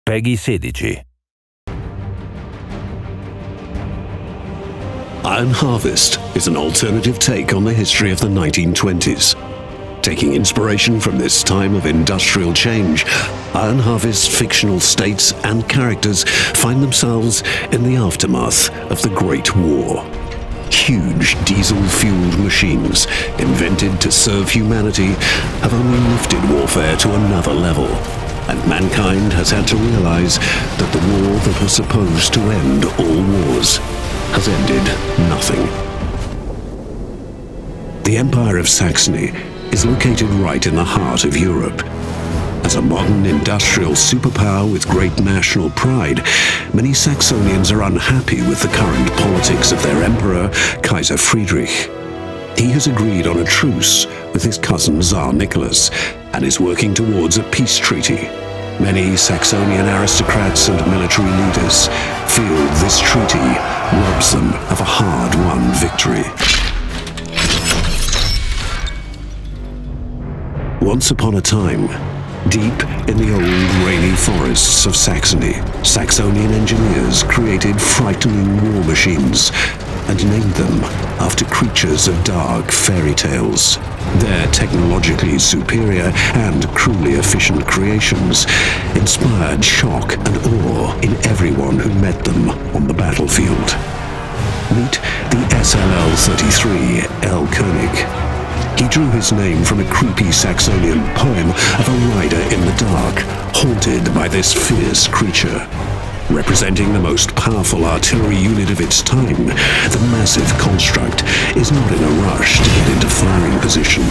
Peggy 16. Iron Harvest is an alternative take on the history of the 1920s. Taking inspiration from this time of industrial change, Iron Harvest's fictional states and characters find themselves in the aftermath of the Great War. Huge diesel-fueled machines, invented to serve humanity, have only lifted warfare to another level, and mankind has had to realize that the war that was supposed to end all wars has ended nothing. The Empire of Saxony is located right in the heart of Europe. As a modern industrial superpower with great national pride, many Saxonians are unhappy with the current politics of their emperor, Kaiser Friedrich. He has agreed on a truce with his cousin Tsar Nicholas and is working towards a peace treaty. Many Saxonian aristocrats and military leaders feel this treaty robs them of a hard-won victory. Once upon a time, deep in the old rainy forests of Saxony, Saxonian engineers created frightening war machines and named them after creatures of dark fairy tales. Their technologically superior and cruelly efficient creations inspired shock and awe in everyone who met them on the battlefield. Meet the SLL-33 L. Koenig. He drew his name from a creepy Saxonian poem of a rider in the dark, haunted by this fierce creature. Representing the most powerful artillery unit of its time, the massive construct is not in a rush to get into firing position.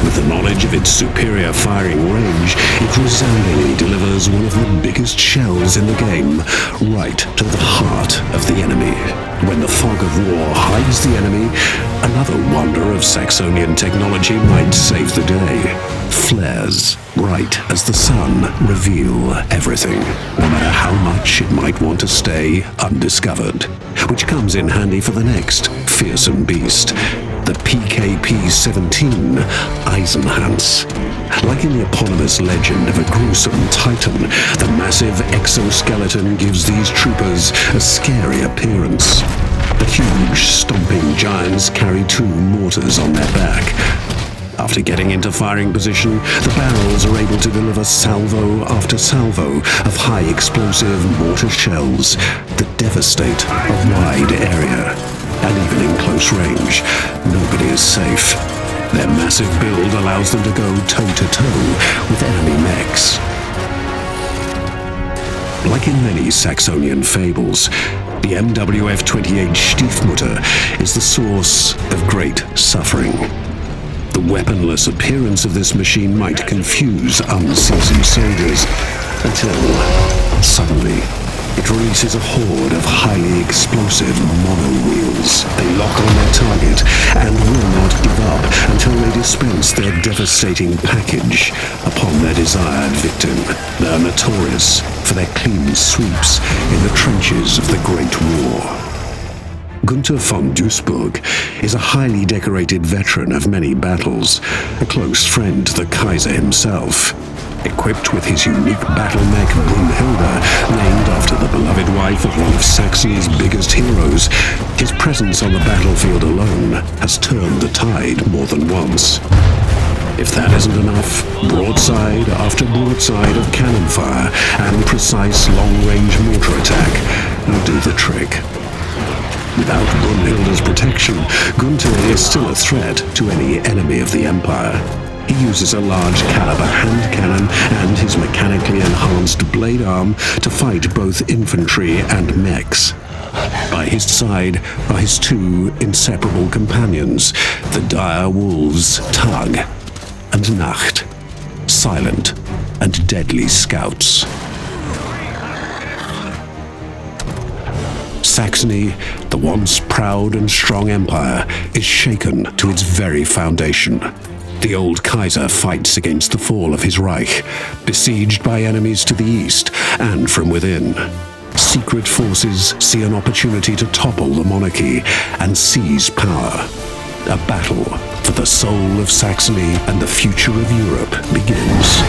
With the knowledge of its superior firing range, it resoundingly delivers one of the biggest shells in the game, right to the heart of the enemy. When the fog of war hides the enemy, another wonder of Saxonian technology might save the day. Flares, bright as the sun, reveal everything, no matter how much it might want to stay undiscovered. Which comes in handy for the next fearsome beast, the PKP-17 Eisenhans. Like in the eponymous legend of a gruesome titan, the massive exoskeleton gives these troopers a scary appearance. The huge, stomping giants carry 2 mortars on their back. After getting into firing position, the barrels are able to deliver salvo after salvo of high-explosive mortar shells that devastate a wide area. And even in close range, nobody is safe. Their massive build allows them to go toe-to-toe with enemy mechs. Like in many Saxonian fables, the MWF-28 Stiefmutter is the source of great suffering. The weaponless appearance of this machine might confuse unseasoned soldiers until, suddenly, it releases a horde of highly explosive mono-wheels. They lock on their target and will not give up until they dispense their devastating package upon their desired victim. They are notorious for their clean sweeps in the trenches of the Great War. Gunther von Duisburg is a highly decorated veteran of many battles, a close friend to the Kaiser himself. Equipped with his unique battle mech Brunhilde, named after the beloved wife of one of Saxony's biggest heroes, his presence on the battlefield alone has turned the tide more than once. If that isn't enough, broadside after broadside of cannon fire and precise long-range mortar attack will do the trick. Without Brunhilde's protection, Gunther is still a threat to any enemy of the Empire. He uses a large caliber hand cannon and his mechanically enhanced blade arm to fight both infantry and mechs. By his side are his 2 inseparable companions, the dire wolves Tag and Nacht, silent and deadly scouts. Saxony, the once proud and strong empire, is shaken to its very foundation. The old Kaiser fights against the fall of his Reich, besieged by enemies to the east and from within. Secret forces see an opportunity to topple the monarchy and seize power. A battle for the soul of Saxony and the future of Europe begins.